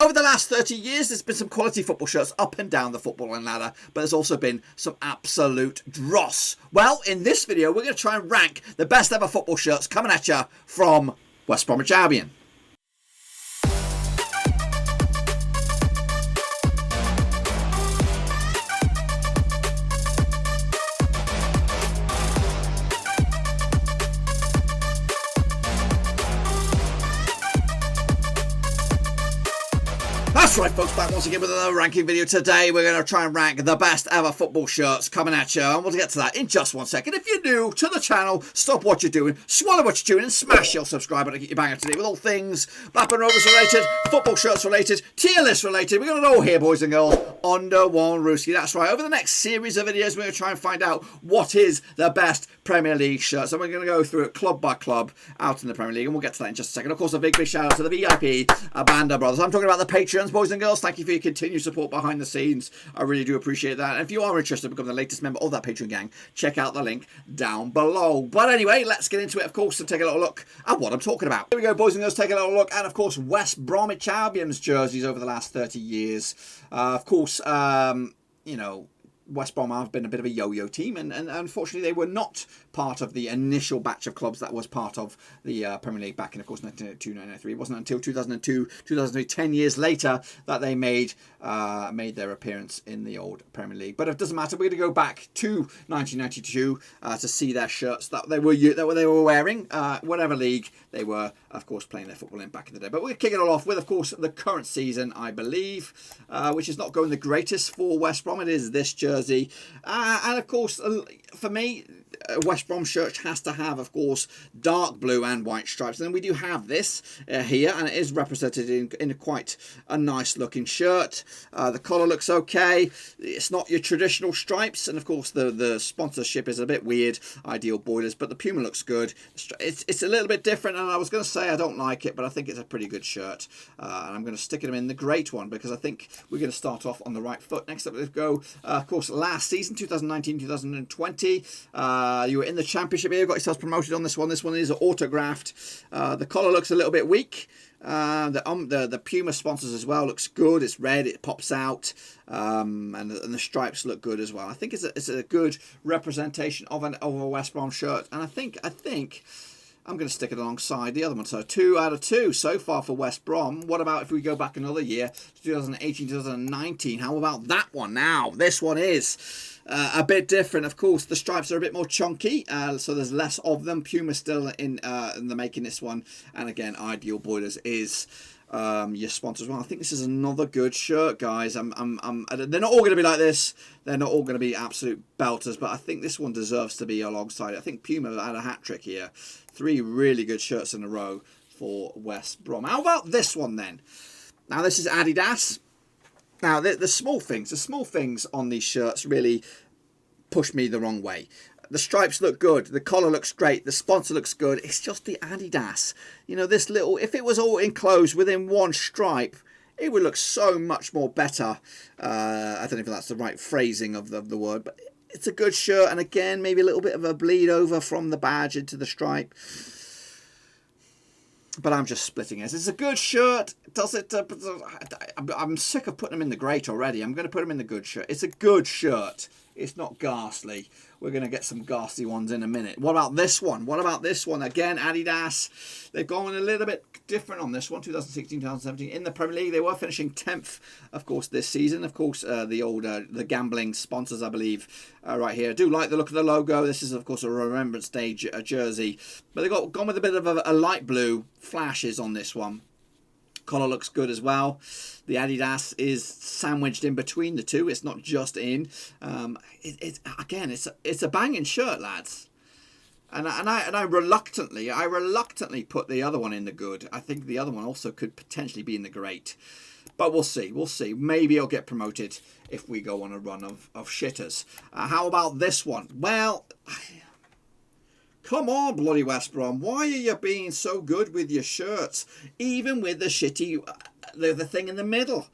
over the last 30 years, there's been some quality football shirts up and down the footballing ladder, but there's also been some absolute dross. Well, in this video, we're going to try and rank the best ever football shirts coming at you from West Bromwich Albion. That's right, folks, back once again with another ranking video. Today we're going to try and rank the best ever football shirts coming at you, and we'll get to that in just 1 second. If you're new to the channel, stop what you're doing, swallow what you're doing, and smash your subscribe button to get you bang up to date with all things Blackburn Rovers related, football shirts related, tier list related. We're going to know here, boys and girls, under one rooski. That's right. Over the next series of videos, we're going to try and find out what is the best Premier League shirts, and we're going to go through it club by club out in the Premier League, and we'll get to that in just a second. Of course, a big shout out to the VIP Banda brothers. I'm talking about the patrons, boys and girls. Thank you for your continued support behind the scenes. I really do appreciate that. And if you are interested in becoming the latest member of that Patreon gang, check out the link down below. But anyway, let's get into it, of course, and take a little look at what I'm talking about. Here we go, boys and girls, take a little look at, of course, West Bromwich Albion's jerseys over the last 30 years. Of course, you know, West Brom have been a bit of a yo-yo team, and unfortunately they were not part of the initial batch of clubs that was part of the Premier League back in, of course, 1992-1993. It wasn't until 2002, 10 years later, that they made their appearance in the old Premier League. But it doesn't matter. We're going to go back to 1992 to see their shirts that they were wearing, whatever league they were, of course, playing their football in back in the day. But we're kicking it off with, of course, the current season, I believe, which is not going the greatest for West Brom. It is this jersey. And, of course, for me, West Brom shirt has to have, of course, dark blue and white stripes. And we do have this here, and it is represented in quite a nice looking shirt. The collar looks okay. It's not your traditional stripes, and of course the sponsorship is a bit weird, Ideal Boilers, but the Puma looks good. It's a little bit different, and I was going to say I don't like it, but I think it's a pretty good shirt. And I'm going to stick it in the great one, because I think we're going to start off on the right foot. Next up, let's go, of course, last season, 2019-2020. You were in the Championship here, got yourselves promoted on this one. This one is autographed. The collar looks a little bit weak. The Puma sponsors as well looks good. It's red, it pops out, and the stripes look good as well. I think it's a good representation of a West Brom shirt, and I think I'm going to stick it alongside the other one. So 2 out of 2 so far for West Brom. What about if we go back another year, 2018, 2019? How about that one now? This one is a bit different. Of course, the stripes are a bit more chunky, so there's less of them. Puma still in the making this one. And again, Ideal Boilers is your sponsor as well. I think this is another good shirt, guys. They're not all going to be like this. They're not all going to be absolute belters, but I think this one deserves to be alongside it. I think Puma had a hat-trick here. 3 really good shirts in a row for West Brom. How about this one then? Now, this is Adidas. Now, the small things on these shirts really push me the wrong way. The stripes look good. The collar looks great. The sponsor looks good. It's just the Adidas. You know, this little... If it was all enclosed within one stripe, it would look so much more better. I don't know if that's the right phrasing of the word, but it's a good shirt. And again, maybe a little bit of a bleed over from the badge into the stripe. But I'm just splitting it. It's a good shirt. Does it? I'm sick of putting them in the great already. I'm going to put them in the good shirt. It's a good shirt. It's not ghastly. We're going to get some ghastly ones in a minute. What about this one? What about this one? Again, Adidas. They've gone a little bit different on this one. 2016, 2017. In the Premier League, they were finishing 10th, of course, this season. Of course, the gambling sponsors, I believe, right here. I do like the look of the logo. This is, of course, a Remembrance Day jersey. But they've gone with a bit of a light blue flashes on this one. Collar looks good as well. The Adidas is sandwiched in between the two. It's not just in. Again, it's a banging shirt, lads. And I reluctantly put the other one in the good. I think the other one also could potentially be in the great. But we'll see. We'll see. Maybe it'll get promoted if we go on a run of shitters. How about this one? Well, come on, bloody West Brom. Why are you being so good with your shirts? Even with the shitty, the thing in the middle.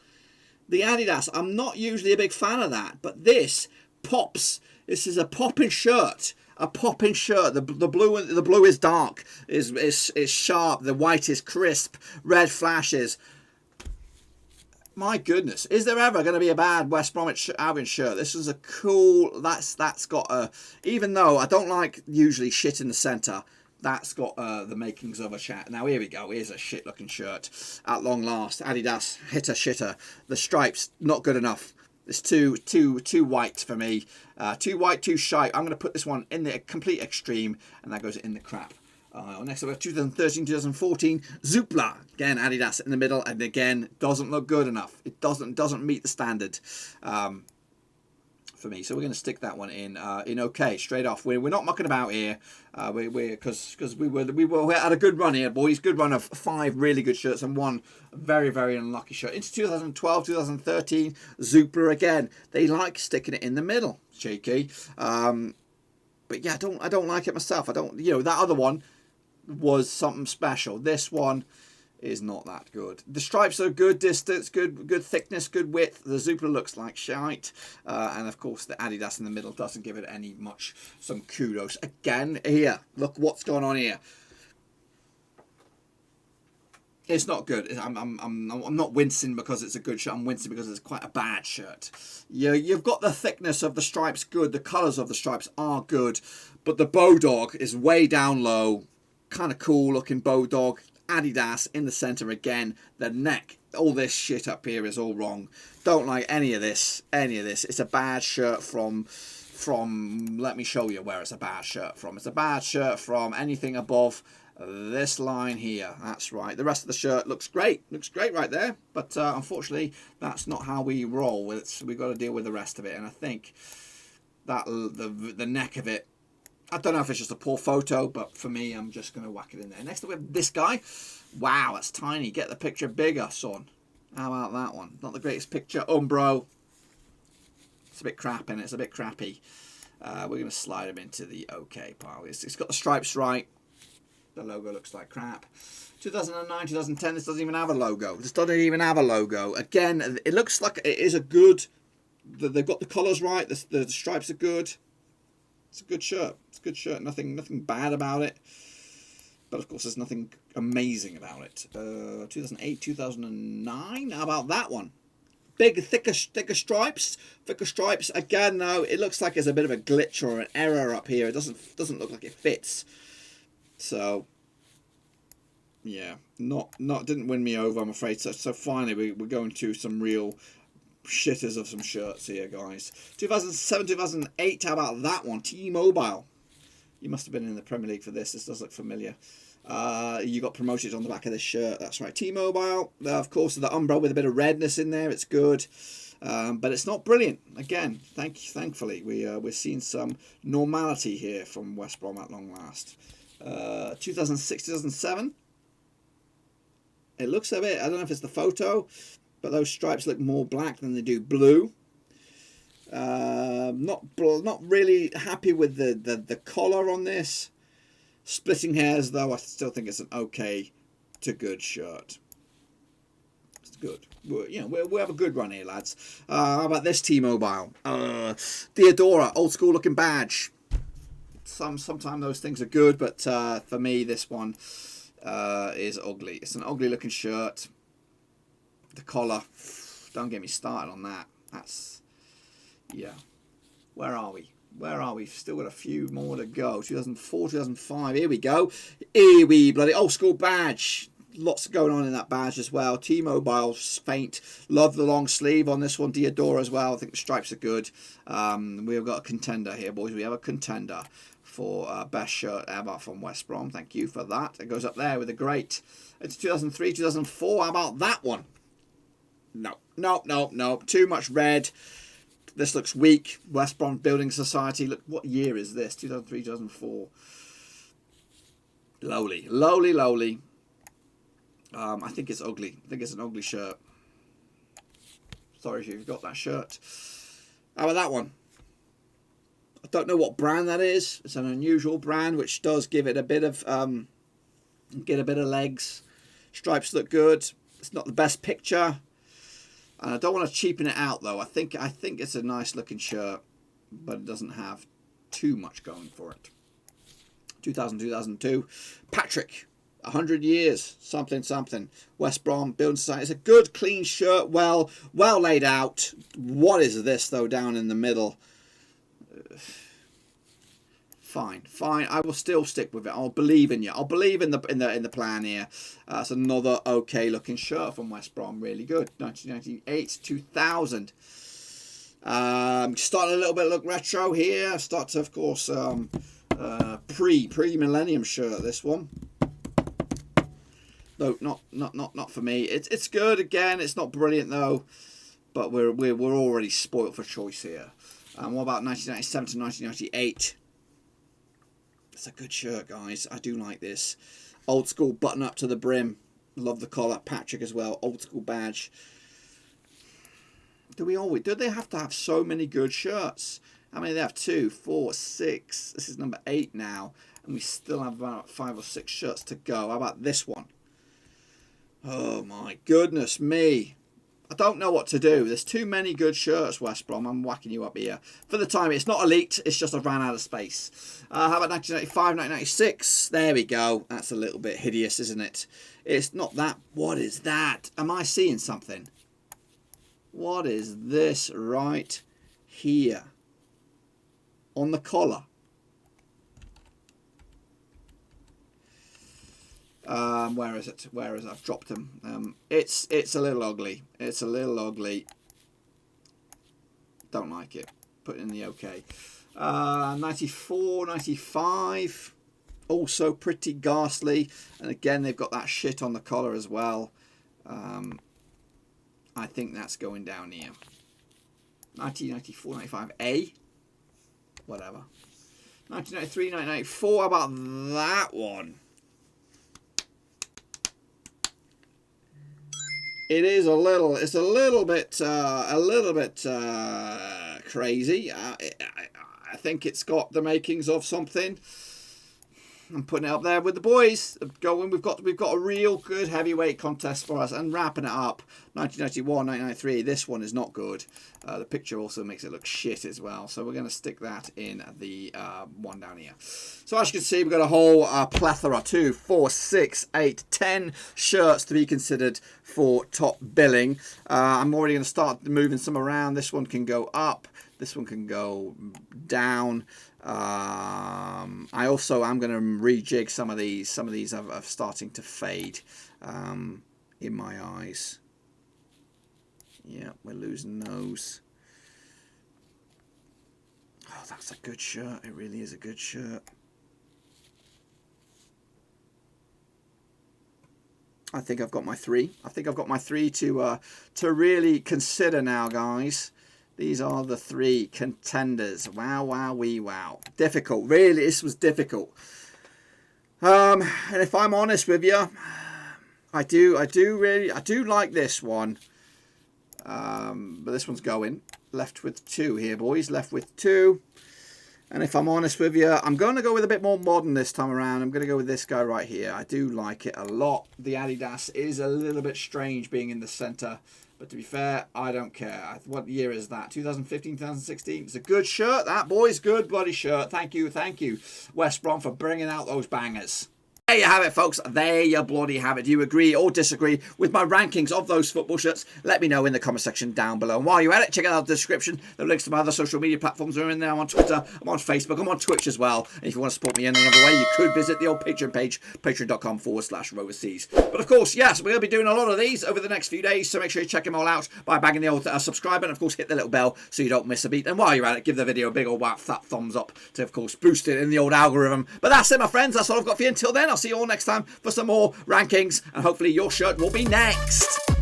The Adidas, I'm not usually a big fan of that. But this pops. This is a popping shirt. A popping shirt. The blue is dark. Is sharp. The white is crisp. Red flashes. My goodness, is there ever going to be a bad West Bromwich Albion shirt? This is a cool, that's got a, even though I don't like usually shit in the centre, that's got the makings of a chat. Now here we go, here's a shit looking shirt at long last. Adidas, hitter shitter. The stripes, not good enough. It's too white for me. Too white, too shy. I'm going to put this one in the complete extreme, and that goes in the crap. Next up we have 2013, 2014 Zoopla. Again, Adidas in the middle, and again, doesn't look good enough. It doesn't meet the standard for me. So we're going to stick that one in okay, straight off. We're not mucking about here. Because we had a good run here, boys. Good run of 5 really good shirts and 1 very, very unlucky shirt. Into 2012, 2013 Zoopla again. They like sticking it in the middle. Cheeky. But yeah, I don't like it myself. I don't, that other one was something special. This one is not that good. The stripes are good distance, good thickness, good width. The Zoopla looks like shite. And of course the Adidas in the middle doesn't give it any much some kudos. Again, here, look what's going on here. It's not good. I'm not wincing because it's a good shirt. I'm wincing because it's quite a bad shirt. You've got the thickness of the stripes good. The colours of the stripes are good. But the Bodog is way down low. Kind of cool looking Bodog. Adidas in the centre again. The neck. All this shit up here is all wrong. Don't like any of this. It's a bad shirt from let me show you where it's a bad shirt from. It's a bad shirt from anything above this line here. That's right. The rest of the shirt looks great. Looks great right there. But unfortunately, that's not how we roll. We've got to deal with the rest of it. And I think that the neck of it, I don't know if it's just a poor photo, but for me, I'm just going to whack it in there. Next up, we have this guy. Wow, that's tiny. Get the picture bigger, son. How about that one? Not the greatest picture. Umbro. It's a bit crap in it. It's a bit crappy. We're going to slide him into the okay pile. It's got the stripes right. The logo looks like crap. 2009, 2010, this doesn't even have a logo. This doesn't even have a logo. Again, it looks like it is a good... They've got the colours right. The stripes are good. It's a good shirt. It's a good shirt. Nothing bad about it. But of course, there's nothing amazing about it. 2008, 2009. How about that one? Big, thicker stripes. Thicker stripes. Again, though, it looks like there's a bit of a glitch or an error up here. It doesn't look like it fits. So, yeah, didn't win me over, I'm afraid. So finally, we're going to some real shitters of some shirts here, guys. 2007, 2008, how about that one? T-Mobile. You must have been in the Premier League for this. This does look familiar. You got promoted on the back of this shirt. That's right, T-Mobile. Of course, the Umbro with a bit of redness in there. It's good. But it's not brilliant. Again, thankfully, we're seeing some normality here from West Brom at long last. 2006, 2007. It looks a bit, I don't know if it's the photo, but those stripes look more black than they do blue. Not really happy with the collar on this. Splitting hairs, though, I still think it's an okay to good shirt. It's good. We have a good run here, lads. How about this T-Mobile? Theodora, old school looking badge. Sometimes those things are good, but for me, this one is ugly. It's an ugly looking shirt. The collar, don't get me started on that. That's, yeah. Where are we? Still got a few more to go. 2004, 2005. Here we go. Here we bloody old school badge. Lots going on in that badge as well. T-Mobile's faint. Love the long sleeve on this one. Diodora as well. I think the stripes are good. We've got a contender here, boys. We have a contender for best shirt ever from West Brom. Thank you for that. It goes up there with a great. It's 2003, 2004. How about that one? No. Too much red. This looks weak. West Brom Building Society. Look, what year is this? 2003, 2004. Lowly. I think it's ugly. I think it's an ugly shirt. Sorry if you've got that shirt. How about that one? I don't know what brand that is. It's an unusual brand which does give it a bit of legs. Stripes look good. It's not the best picture. And I don't want to cheapen it out though. I think it's a nice looking shirt, but it doesn't have too much going for it. 2000, 2002. Patrick. 100 years, something. West Brom, Building Society. It's a good, clean shirt, well laid out. What is this, though, down in the middle? Fine. I will still stick with it. I'll believe in you. I'll believe in the plan here. It's another okay looking shirt from West Brom. Really good. 1998, 2000. Starting a little bit look retro here. Start to, of course, pre-millennium shirt. This one. No, not for me. It's good again. It's not brilliant though, but we're already spoilt for choice here. What about 1997 to 1998? It's a good shirt, guys. I do like this. Old school button up to the brim. Love the collar. Patrick as well. Old school badge. Do they have to have so many good shirts? How many do they have? 2, 4, 6. This is number 8 now. And we still have about 5 or 6 shirts to go. How about this one? Oh my goodness me. I don't know what to do. There's too many good shirts, West Brom. I'm whacking you up here. For the time, it's not elite. It's just I've ran out of space. How about 1995, 1996? There we go. That's a little bit hideous, isn't it? It's not that. What is that? Am I seeing something? What is this right here? On the collar. Where is it? I've dropped them. It's a little ugly. It's a little ugly. Don't like it. Put it in the okay. 94, 95. Also pretty ghastly. And again, they've got that shit on the collar as well. I think that's going down here. 1994, 95A. Whatever. 1993, 1994. How about that one? It's a little bit crazy. I think it's got the makings of something. I'm putting it up there with the boys. We've got a real good heavyweight contest for us, and wrapping it up. 1991, 1993. This one is not good. The picture also makes it look shit as well. So we're going to stick that in the one down here. So as you can see, we've got a whole plethora, 2, 4, 6, 8, 10 shirts to be considered for top billing. I'm already going to start moving some around. This one can go up. This one can go down. I'm going to rejig some of these. Some of these are starting to fade in my eyes. Yeah, we're losing those. Oh, that's a good shirt. It really is a good shirt. I think I've got my 3. I think I've got my 3 to really consider now, guys. These are the 3 contenders. Wow, wow, wee, wow. Difficult. Really, this was difficult. And if I'm honest with you, I do like this one. But this one's going. Left with 2 here, boys. Left with 2. And if I'm honest with you, I'm going to go with a bit more modern this time around. I'm going to go with this guy right here. I do like it a lot. The Adidas is a little bit strange being in the center. But to be fair, I don't care. What year is that? 2015, 2016? It's a good shirt, that, boys. Good bloody shirt. Thank you, West Brom, for bringing out those bangers. There you have it, folks. There you bloody have it. Do you agree or disagree with my rankings of those football shirts? Let me know in the comment section down below. And while you're at it, check out the description. The links to my other social media platforms are in there. I'm on Twitter, I'm on Facebook, I'm on Twitch as well. And if you want to support me in another way, you could visit the old Patreon page, patreon.com/Roverseas. But of course, yes, we're going to be doing a lot of these over the next few days, so make sure you check them all out by banging the old subscribe button. Of course, hit the little bell so you don't miss a beat. And while you're at it, give the video a big old fat thumbs up to, of course, boost it in the old algorithm. But that's it, my friends. That's all I've got for you. Until then, I'll see you all next time for some more rankings, and hopefully your shirt will be next.